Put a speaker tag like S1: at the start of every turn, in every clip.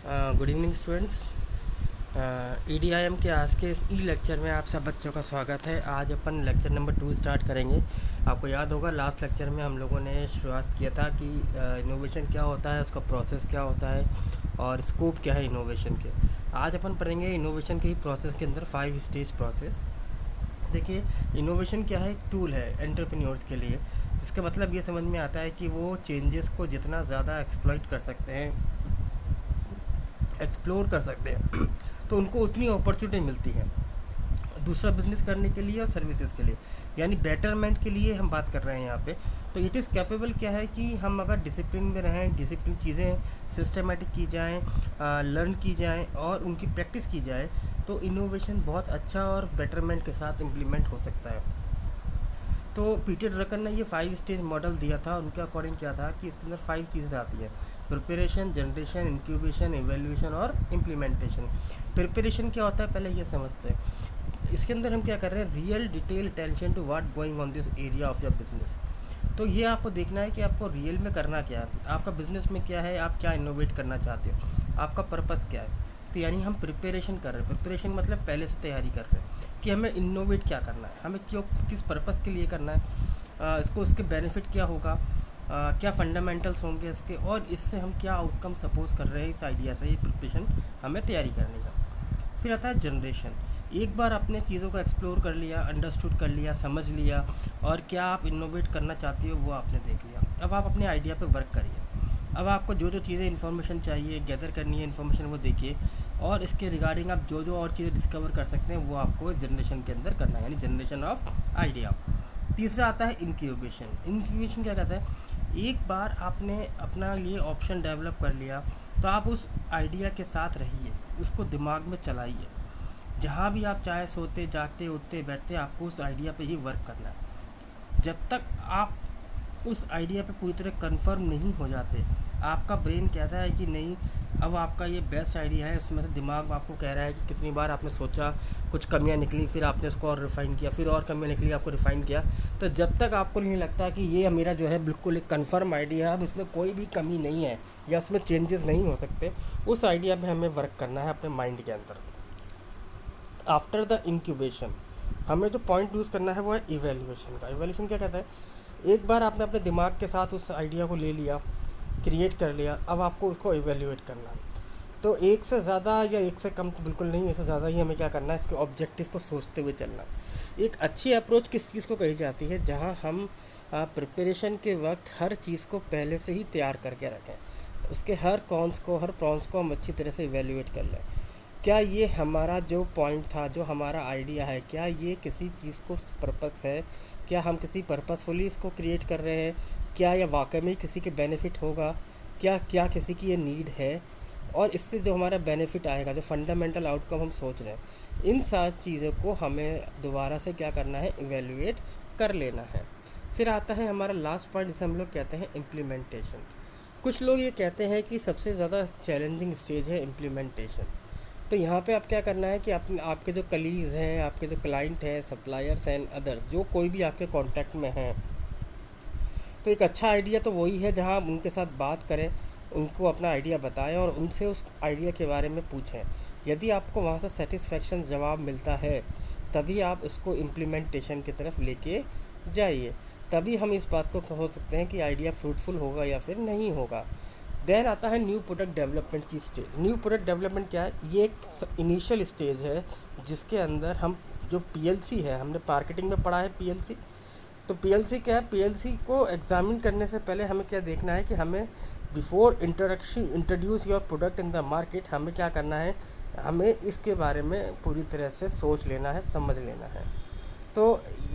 S1: Good evening students. EDIM के आज के इस लेक्चर में आप सब बच्चों का स्वागत है। आज अपन लेक्चर नंबर 2 स्टार्ट करेंगे। आपको याद होगा लास्ट लेक्चर में हम लोगों ने शुरुआत किया था कि इनोवेशन क्या होता है, उसका प्रोसेस क्या होता है और स्कोप क्या है इनोवेशन के। आज अपन पढ़ेंगे इनोवेशन के ही प्रोसेस के अंदर 5 स्टेज प्रोसेस। देखिए, इनोवेशन क्या है, एक टूल है एंटरप्रेन्योर्स के लिए, जिसका मतलब ये समझ में आता है कि वो चेंजेस को जितना ज़्यादा एक्सप्लॉइट कर सकते हैं, एक्सप्लोर कर सकते हैं तो उनको उतनी अपॉर्चुनिटी मिलती है दूसरा बिजनेस करने के लिए और सर्विसेज के लिए, यानी बेटरमेंट के लिए हम बात कर रहे हैं यहाँ पे। तो इट इज़ कैपेबल क्या है कि हम अगर डिसिप्लिन में रहें, डिसिप्लिन चीज़ें सिस्टमेटिक की जाएँ, लर्न की जाएँ और उनकी प्रैक्टिस की जाए, तो इनोवेशन बहुत अच्छा और बेटरमेंट के साथ इम्प्लीमेंट हो सकता है। तो पीटर ड्रकर ने ये 5 स्टेज मॉडल दिया था। उनके अकॉर्डिंग क्या था कि इसके अंदर 5 चीज़ें आती है: प्रिपरेशन, जनरेशन, इंक्यूबेशन, इवेल्यूएशन और इम्प्लीमेंटेशन। प्रिपरेशन क्या होता है पहले ये समझते हैं। इसके अंदर हम क्या कर रहे हैं, real detail attention to what going on this area of your business. तो ये आपको देखना है कि आपको रियल में करना क्या है, आपका बिजनेस में क्या है, आप क्या इनोवेट करना चाहते हो, आपका पर्पस क्या है। तो यानी हम प्रिपरेशन कर रहे हैं। प्रिपरेशन मतलब पहले से तैयारी कर रहे हैं कि हमें इनोवेट क्या करना है, हमें क्यों, किस पर्पस के लिए करना है, इसको उसके बेनिफिट क्या होगा, क्या फंडामेंटल्स होंगे इसके, और इससे हम क्या आउटकम सपोज कर रहे हैं इस आइडिया से। ये प्रिपरेशन हमें तैयारी करने का। फिर आता है जनरेशन। एक बार आपने चीज़ों को एक्सप्लोर कर लिया, अंडरस्टूड कर लिया, समझ लिया और क्या आप इनोवेट करना चाहते हो वो आपने देख लिया। अब आप अपने आइडिया पे वर्क करिए। अब आपको जो जो चीज़ें इन्फॉर्मेशन चाहिए, गैदर करनी है इन्फॉर्मेशन, वो देखिए और इसके रिगार्डिंग आप जो जो और चीज़ें डिस्कवर कर सकते हैं वो आपको जनरेशन के अंदर करना है, यानी जनरेशन ऑफ आइडिया। तीसरा आता है इंक्यूबेशन। इंक्यूबेशन क्या कहता है, एक बार आपने अपना लिए ऑप्शन डेवलप कर लिया तो आप उस आइडिया के साथ रहिए, उसको दिमाग में चलाइए। जहाँ भी आप चाहे सोते जागते उठते बैठते आपको उस आइडिया पे ही वर्क करना है। जब तक आप उस आइडिया पे पूरी तरह कंफर्म नहीं हो जाते, आपका ब्रेन कहता है कि नहीं अब आपका ये बेस्ट आइडिया है, उसमें से दिमाग आपको कह रहा है कि कितनी बार आपने सोचा, कुछ कमियां निकली, फिर आपने उसको और रिफ़ाइन किया, फिर और कमियां निकली, आपको रिफ़ाइन किया। तो जब तक आपको नहीं लगता कि ये मेरा जो है बिल्कुल एक कंफर्म आइडिया है, अब इसमें कोई भी कमी नहीं है या उसमें चेंजेस नहीं हो सकते, उस आइडिया में हमें वर्क करना है अपने माइंड के अंदर। आफ्टर द इंक्यूबेशन हमें जो पॉइंट यूज़ करना है वो है इवेल्यूएशन का। इवेल्यूएशन क्या कहता है, एक बार आपने अपने दिमाग के साथ उस आइडिया को ले लिया, क्रिएट कर लिया, अब आपको उसको इवेल्यूएट करना है। तो एक से ज़्यादा या एक से कम तो बिल्कुल नहीं, इससे ज़्यादा ही हमें क्या करना है, इसके ऑब्जेक्टिव को सोचते हुए चलना। एक अच्छी अप्रोच किस चीज़ को कही जाती है, जहाँ हम प्रिपरेशन के वक्त हर चीज़ को पहले से ही तैयार करके रखें, उसके हर कॉन्स को, हर प्रॉन्स को हम अच्छी तरह से इवेल्यूएट कर लें। क्या ये हमारा जो पॉइंट था, जो हमारा आइडिया है, क्या ये किसी चीज़ को पर्पस है, क्या हम किसी पर्पसफुली इसको क्रिएट कर रहे हैं, क्या यह वाकई में किसी के बेनिफिट होगा, क्या क्या किसी की ये नीड है, और इससे जो हमारा बेनिफिट आएगा, जो फंडामेंटल आउटकम हम सोच रहे हैं, इन सारी चीज़ों को हमें दोबारा से क्या करना है, इवेल्युएट कर लेना है। फिर आता है हमारा लास्ट पॉइंट, जिसे हम लोग कहते हैं इम्प्लीमेंटेशन। कुछ लोग ये कहते हैं कि सबसे ज़्यादा चैलेंजिंग स्टेज है इम्प्लीमेंटेशन। तो यहाँ पे आप क्या करना है कि आपके जो कलीग्स हैं, आपके जो क्लाइंट हैं, सप्लायर्स एंड अदर, जो कोई भी आपके कांटेक्ट में हैं, तो एक अच्छा आइडिया तो वही है जहाँ आप उनके साथ बात करें, उनको अपना आइडिया बताएं और उनसे उस आइडिया के बारे में पूछें। यदि आपको वहाँ से सेटिस्फेक्शन जवाब मिलता है, तभी आप उसको इम्प्लीमेंटेशन की तरफ लेके जाइए। तभी हम इस बात को सोच सकते हैं कि आइडिया फ्रूटफुल होगा या फिर नहीं होगा। देन आता है न्यू प्रोडक्ट डेवलपमेंट की स्टेज। न्यू प्रोडक्ट डेवलपमेंट क्या है, ये एक इनिशियल स्टेज है जिसके अंदर हम जो PLC है, हमने मार्केटिंग में पढ़ा है PLC। तो PLC क्या है, PLC को एग्जामिन करने से पहले हमें क्या देखना है कि हमें before introduce your product in the market, हमें क्या करना है, हमें इसके बारे में पूरी तरह से सोच लेना है, समझ लेना है। तो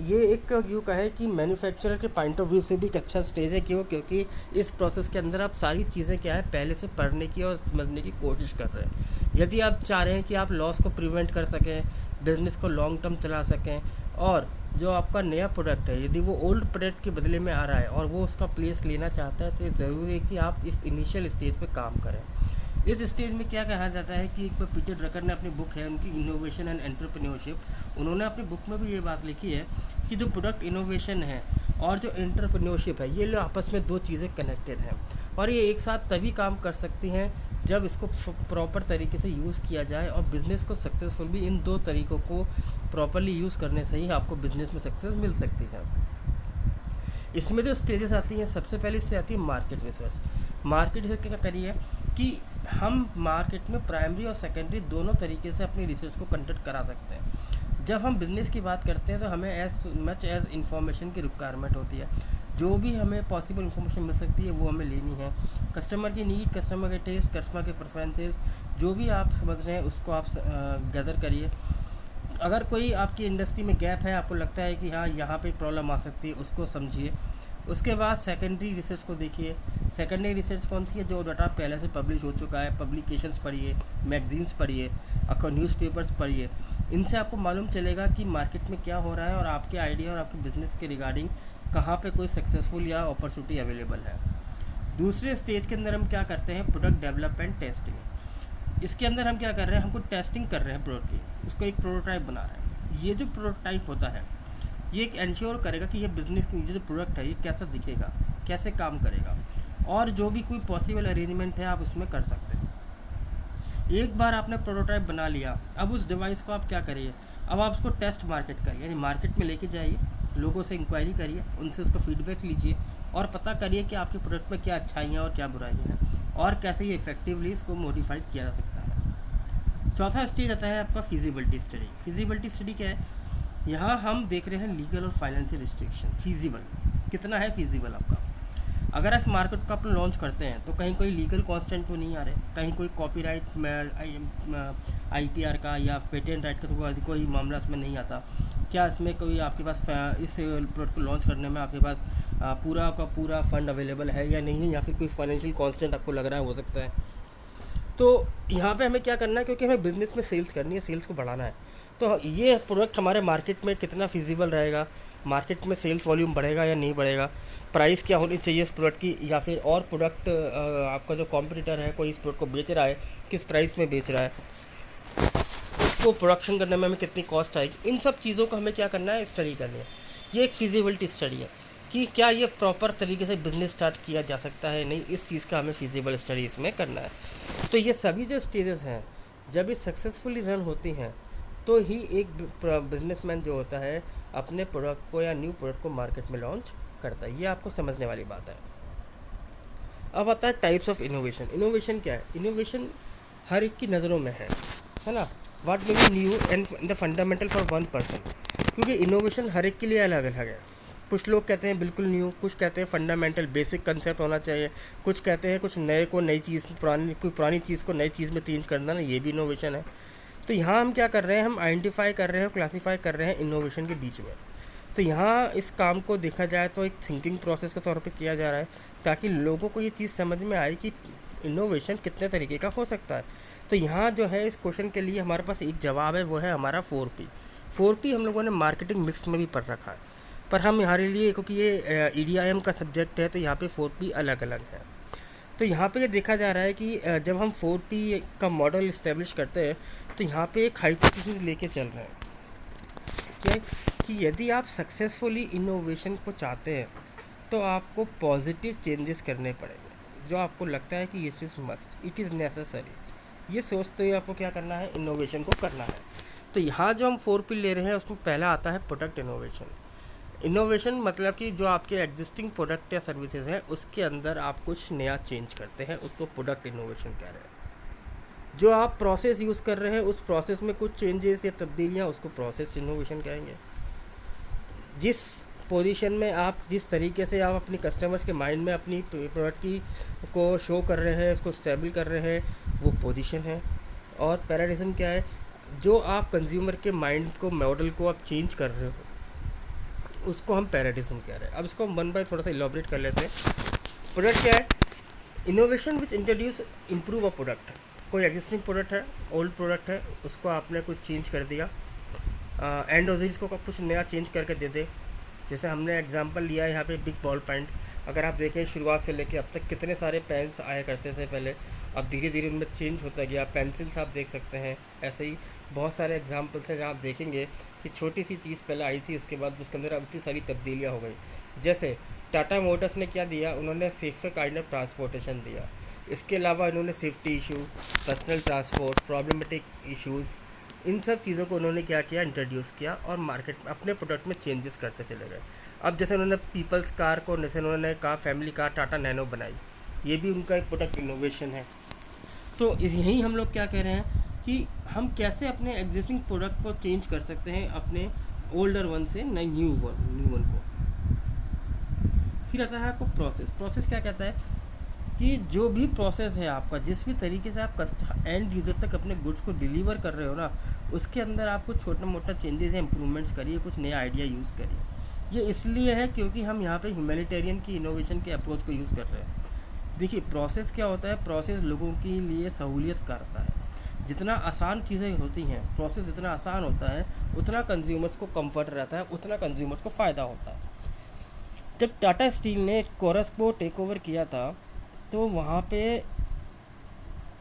S1: ये एक यूँ कहे कि मैन्युफैक्चरर के पॉइंट ऑफ व्यू से भी एक अच्छा स्टेज है। क्यों? क्योंकि इस प्रोसेस के अंदर आप सारी चीज़ें क्या है पहले से पढ़ने की और समझने की कोशिश कर रहे हैं। यदि आप चाह रहे हैं कि आप लॉस को प्रिवेंट कर सकें, बिज़नेस को लॉन्ग टर्म चला सकें, और जो आपका नया प्रोडक्ट है यदि वो ओल्ड प्रोडक्ट के बदले में आ रहा है और वो उसका प्लेस लेना चाहता है, तो ये ज़रूरी है कि आप इस इनिशियल स्टेज पे काम करें। इस स्टेज में क्या कहा जाता है कि एक बार पीटर ड्रकर ने अपनी बुक है उनकी इनोवेशन एंड एंटरप्रेन्योरशिप, उन्होंने अपनी बुक में भी ये बात लिखी है कि जो प्रोडक्ट इनोवेशन है और जो एंटरप्रेन्योरशिप है, ये लोग आपस में दो चीज़ें कनेक्टेड हैं और ये एक साथ तभी काम कर सकती हैं जब इसको प्रॉपर तरीके से यूज़ किया जाए और बिज़नेस को सक्सेसफुल भी इन दो तरीक़ों को प्रॉपरली यूज़ करने से ही आपको बिज़नेस में सक्सेस मिल सकती है। इसमें जो स्टेजेस आती हैं, सबसे पहले स्टेज आती है मार्केट रिसर्च। मार्केट रिसर्च क्या करिए कि हम मार्केट में प्राइमरी और सेकेंडरी दोनों तरीके से अपनी रिसर्च को कंडक्ट करा सकते हैं। जब हम बिज़नेस की बात करते हैं तो हमें एज मच एज इंफॉर्मेशन की रिक्वायरमेंट होती है। जो भी हमें पॉसिबल इंफॉर्मेशन मिल सकती है वो हमें लेनी है। कस्टमर की नीड, कस्टमर के टेस्ट, कस्टमर के प्रेफरेंसेस, जो भी आप समझ रहे हैं उसको आप गैदर करिए। अगर कोई आपकी इंडस्ट्री में गैप है, आपको लगता है कि हाँ यहाँ पे प्रॉब्लम आ सकती है, उसको समझिए। उसके बाद सेकेंडरी रिसर्च को देखिए। सेकेंडरी रिसर्च कौन सी है? जो डाटा पहले से पब्लिश हो चुका है, पब्लिकेशंस पढ़िए, मैगजीन्स पढ़िए, न्यूज़पेपर्स पढ़िए। इनसे आपको मालूम चलेगा कि मार्केट में क्या हो रहा है और आपके आइडिया और आपके बिज़नेस के रिगार्डिंग कहाँ पे कोई सक्सेसफुल या अपॉर्चुनिटी अवेलेबल है। दूसरे स्टेज के अंदर हम क्या करते हैं? Product development testing. इसके अंदर हम क्या कर रहे हैं? हमको टेस्टिंग कर रहे हैं प्रोडक्ट की, उसको एक प्रोटोटाइप बना रहे हैं। ये जो प्रोटोटाइप होता है ये एक इंश्योर करेगा कि ये बिज़नेस की जो प्रोडक्ट है ये कैसा दिखेगा, कैसे काम करेगा, और जो भी कोई पॉसिबल अरेंजमेंट है आप उसमें कर सकते हैं। एक बार आपने प्रोटोटाइप बना लिया, अब उस डिवाइस को आप क्या करिए? अब आप उसको टेस्ट मार्केट करिए, यानी मार्केट में लेके जाइए, लोगों से इंक्वायरी करिए, उनसे उसका फीडबैक लीजिए और पता करिए कि आपके प्रोडक्ट में क्या अच्छाइयाँ और क्या बुराइयाँ हैं और कैसे ये इफेक्टिवली इसको मॉडिफाइड किया जा सकता है। चौथा स्टेज आता है आपका फिजिबिलिटी स्टडी। फिजिबिलिटी स्टडी क्या है? यहाँ हम देख रहे हैं लीगल और फाइनेंशियल रिस्ट्रिक्शन। फिजिबल कितना है? फिजिबल आपका, अगर इस मार्केट को अपन लॉन्च करते हैं तो कहीं कोई लीगल कॉन्स्टेंट तो नहीं आ रहे, कहीं कोई कॉपीराइट IPR का या पेटेंट राइट का तो कोई मामला इसमें नहीं आता। क्या इसमें कोई आपके पास इस प्रोडक्ट को लॉन्च करने में आपके पास पूरा का पूरा फंड अवेलेबल है या नहीं है, या फिर कोई फाइनेंशियल कॉन्स्टेंट आपको लग रहा है, हो सकता है। तो यहाँ पे हमें क्या करना है, क्योंकि हमें बिज़नेस में सेल्स करनी है, सेल्स को बढ़ाना है, तो ये प्रोडक्ट हमारे मार्केट में कितना फिजिबल रहेगा, मार्केट में सेल्स वॉल्यूम बढ़ेगा या नहीं बढ़ेगा, प्राइस क्या होनी चाहिए इस प्रोडक्ट की, या फिर और प्रोडक्ट आपका जो कॉम्पिटिटर है कोई इस प्रोडक्ट को बेच रहा है, किस प्राइस में बेच रहा है, उसको प्रोडक्शन करने में हमें कितनी कॉस्ट आएगी। इन सब चीज़ों को हमें क्या करना है? स्टडी करनी है। ये एक फिजिबिलिटी स्टडी है कि क्या ये प्रॉपर तरीके से बिज़नेस स्टार्ट किया जा सकता है, नहीं, इस चीज़ का हमें फिजिबल स्टडी इसमें करना है। तो ये सभी जो स्टेजेस हैं जब ये सक्सेसफुली रन होती हैं तो ही एक बिजनेसमैन जो होता है अपने प्रोडक्ट को या न्यू प्रोडक्ट को मार्केट में लॉन्च करता है। ये आपको समझने वाली बात है। अब आता है टाइप्स ऑफ इनोवेशन। इनोवेशन क्या है? इनोवेशन हर एक की नज़रों में है ना। What may be new and the fundamental for one person, क्योंकि इनोवेशन हर एक के लिए अलग अलग है। कुछ लोग कहते हैं बिल्कुल न्यू, कुछ कहते हैं फंडामेंटल बेसिक कंसेप्ट होना चाहिए, कुछ कहते हैं कुछ नए को नई चीज़, कोई पुरानी चीज़ को नई चीज़ में चेंज करना ना, ये भी इनोवेशन है। तो यहाँ हम क्या कर रहे हैं? हम आइडेंटिफाई कर रहे हैं, क्लासीफाई कर रहे हैं इनोवेशन के बीच में। तो यहाँ इस काम को देखा जाए तो एक थिंकिंग प्रोसेस के तौर पे किया जा रहा है, ताकि लोगों को ये चीज़ समझ में आए कि इनोवेशन कितने तरीके का हो सकता है। तो यहाँ जो है इस क्वेश्चन के लिए हमारे पास एक जवाब है, वो है हमारा 4P। 4P हम लोगों ने मार्केटिंग मिक्स में भी पढ़ रखा है, पर हम हमारे लिए, क्योंकि ये EDIM का सब्जेक्ट है, तो यहाँ पे 4P अलग अलग है। तो यहाँ पे ये देखा जा रहा है कि जब हम 4P का मॉडल इस्टेब्लिश करते हैं तो यहाँ पे एक हाइपोथेसिस लेके चल रहे हैं क्या, कि यदि आप सक्सेसफुली इनोवेशन को चाहते हैं तो आपको पॉजिटिव चेंजेस करने पड़ेंगे, जो आपको लगता है कि it is must, it is necessary. ये सोचते हुए आपको क्या करना है? इनोवेशन को करना है। तो यहाँ जो हम 4P ले रहे हैं उसमें पहला आता है प्रोडक्ट इनोवेशन। इनोवेशन मतलब कि जो आपके एग्जिस्टिंग प्रोडक्ट या सर्विसेज हैं उसके अंदर आप कुछ नया चेंज करते हैं, उसको प्रोडक्ट इनोवेशन कह रहे हैं। जो आप प्रोसेस यूज़ कर रहे हैं उस प्रोसेस में कुछ चेंजेस या तब्दीलियाँ, उसको प्रोसेस इनोवेशन कहेंगे। जिस पोजीशन में आप, जिस तरीके से आप अपनी कस्टमर्स के माइंड में अपनी प्रोडक्ट की को शो कर रहे हैं, उसको स्टेबल कर रहे हैं, वो पोजीशन है। और पैराडिज्म क्या है? जो आप कंज्यूमर के माइंड को, मॉडल को आप चेंज कर रहे हो, उसको हम पैराडिज्म कह रहे हैं। अब इसको हम वन बाय थोड़ा सा इलॉबरेट कर लेते हैं। प्रोडक्ट क्या है? Innovation which introduce improve a product. कोई एग्जिस्टिंग प्रोडक्ट है, ओल्ड प्रोडक्ट है, उसको आपने कुछ चेंज कर दिया, एंड यूजर्स को कुछ नया चेंज करके दे दे। जैसे हमने एग्जांपल लिया यहाँ पे बिग बॉल पेंट। अगर आप देखें शुरुआत से लेके अब तक कितने सारे पेन्स आया करते थे पहले, अब धीरे धीरे उनमें चेंज होता गया। पेंसिल्स आप देख सकते हैं, ऐसे ही बहुत सारे एग्जांपल्स हैं जहाँ आप देखेंगे कि छोटी सी चीज़ पहले आई थी, उसके बाद उसके अंदर अब इतनी सारी तब्दीलियाँ हो गई। जैसे टाटा मोटर्स ने क्या दिया, उन्होंने सेफर काइंड ऑफ ट्रांसपोर्टेशन दिया। इसके अलावा इन्होंने safety issue, personal transport, problematic issues, इन सब चीज़ों को उन्होंने क्या किया, इंट्रोड्यूस किया और मार्केट में अपने प्रोडक्ट में चेंजेस करते चले गए। अब जैसे उन्होंने पीपल्स कार को, जैसे उन्होंने कहा फैमिली कार टाटा नैनो बनाई, ये भी उनका एक प्रोडक्ट इनोवेशन है। तो यही हम लोग क्या कह रहे हैं कि हम कैसे अपने एग्जिस्टिंग प्रोडक्ट को चेंज कर सकते हैं अपने ओल्डर वन से नई न्यू वन को। फिर आता है आपको प्रोसेस। प्रोसेस क्या कहता है कि जो भी प्रोसेस है आपका, जिस भी तरीके से आप एंड यूज़र तक अपने गुड्स को डिलीवर कर रहे हो ना, उसके अंदर आप कुछ छोटा मोटा चेंजेस या इंप्रूवमेंट्स करिए, कुछ नया आइडिया यूज़ करिए। ये इसलिए है क्योंकि हम यहाँ पे ह्यूमैनिटेरियन की इनोवेशन के अप्रोच को यूज़ कर रहे हैं। देखिए प्रोसेस क्या होता है, प्रोसेस लोगों के लिए सहूलियत करता है। जितना आसान चीज़ें होती हैं, प्रोसेस जितना आसान होता है, उतना कंज्यूमर्स को कंफर्ट रहता है, उतना कंज्यूमर्स को फ़ायदा होता है। जब टाटा स्टील ने कोरस को टेक ओवर किया था, तो वहाँ पे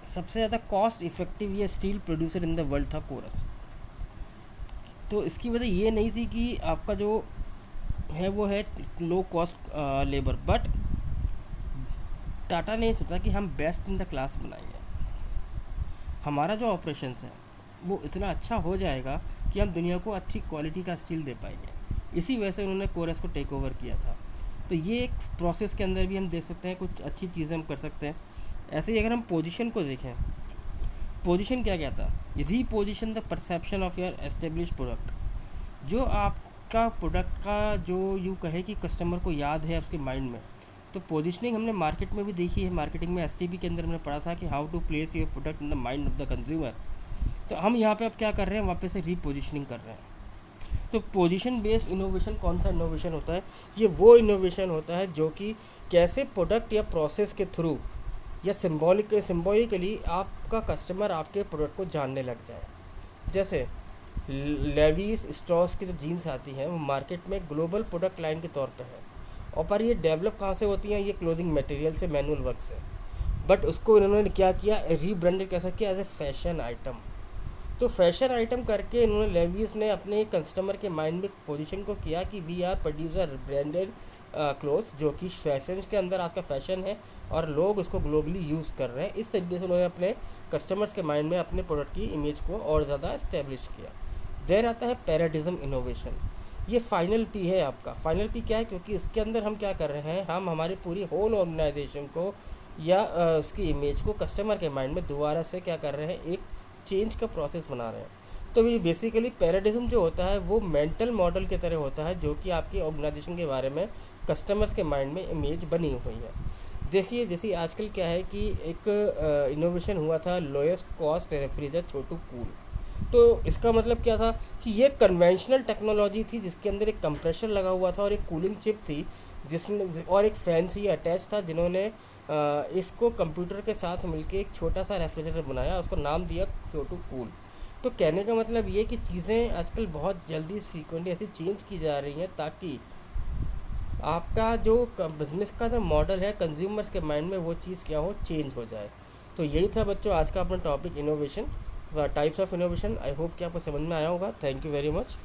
S1: सबसे ज़्यादा कॉस्ट इफ़ेक्टिव ये steel producer in the world था कोरस। तो इसकी वजह ये नहीं थी कि आपका जो है वो है low cost labour, but Tata ने सोचा कि हम बेस्ट इन द क्लास बनाएंगे। हमारा जो ऑपरेशंस है वो इतना अच्छा हो जाएगा कि हम दुनिया को अच्छी क्वालिटी का स्टील दे पाएंगे। इसी वजह से उन्होंने कोरस को टेक ओवर किया था। तो ये एक प्रोसेस के अंदर भी हम देख सकते हैं, कुछ अच्छी चीज़ें हम कर सकते हैं। ऐसे ही अगर हम पोजीशन को देखें, पोजीशन क्या कहता है, reposition the perception of your establish product. जो आपका प्रोडक्ट का जो यूँ कहे कि कस्टमर को याद है उसके माइंड में, तो पोजीशनिंग हमने मार्केट में भी देखी है। मार्केटिंग में एसटीपी के अंदर हमने पढ़ा था कि how to place your product in the mind of the consumer. तो हम यहाँ पे अब क्या कर रहे हैं, वापस से रीपोजिशनिंग कर रहे हैं। तो पोजीशन बेस्ड इनोवेशन कौन सा इनोवेशन होता है, ये वो इनोवेशन होता है जो कि कैसे प्रोडक्ट या प्रोसेस के थ्रू या सिम्बॉलिकली आपका कस्टमर आपके प्रोडक्ट को जानने लग जाए। जैसे लेविस स्ट्रॉस की जो जीन्स आती हैं वो मार्केट में ग्लोबल प्रोडक्ट लाइन के तौर पे है, और पर ये डेवलप कहाँ से होती हैं, ये क्लोथिंग मटेरियल से, मैनुअल वर्क से। बट उसको इन्होंने क्या किया, रीब्रांडेड कैसा किया, एज ए फैशन आइटम। तो फैशन आइटम करके इन्होंने लेविस ने अपने कस्टमर के माइंड में पोजीशन को किया कि we are producer branded clothes, जो कि फैशन के अंदर आज का फैशन है और लोग इसको ग्लोबली यूज़ कर रहे हैं। इस तरीके से उन्होंने अपने कस्टमर्स के माइंड में अपने प्रोडक्ट की इमेज को और ज़्यादा इस्टेब्लिश किया। देन आता है पैराडिज्म इनोवेशन। ये फाइनल पी है आपका। फाइनल पी क्या है, क्योंकि इसके अंदर हम क्या कर रहे हैं, हम हमारी पूरी होल ऑर्गेनाइजेशन को या उसकी इमेज को कस्टमर के माइंड में दोबारा से क्या कर रहे हैं, एक चेंज का प्रोसेस बना रहे हैं। तो ये बेसिकली पैराडिज्म जो होता है वो मेंटल मॉडल की तरह होता है, जो कि आपकी ऑर्गेनाइजेशन के बारे में कस्टमर्स के माइंड में इमेज बनी हुई है। देखिए जैसे आजकल क्या है कि एक इनोवेशन हुआ था, लोएस्ट कॉस्ट रेफ्रिजरेटर छोटू कूल। तो इसका मतलब क्या था कि ये कन्वेंशनल टेक्नोलॉजी थी जिसके अंदर एक कंप्रेसर लगा हुआ था और एक कूलिंग चिप थी जिसने, और एक फ़ैन से ये अटैच था, जिन्होंने इसको कंप्यूटर के साथ मिलके एक छोटा सा रेफ्रिजरेटर बनाया, उसको नाम दिया छोटू कूल। तो कहने का मतलब ये कि चीज़ें आजकल बहुत जल्दी फ्रीक्वेंटली ऐसी चेंज की जा रही हैं ताकि आपका जो बिज़नेस का जो मॉडल है कंज्यूमर्स के माइंड में वो चीज़ क्या हो, चेंज हो जाए। तो यही था बच्चों आज का अपना topic, innovation, types of innovation. I hope कि आपको समझ में आया होगा। Thank you very much.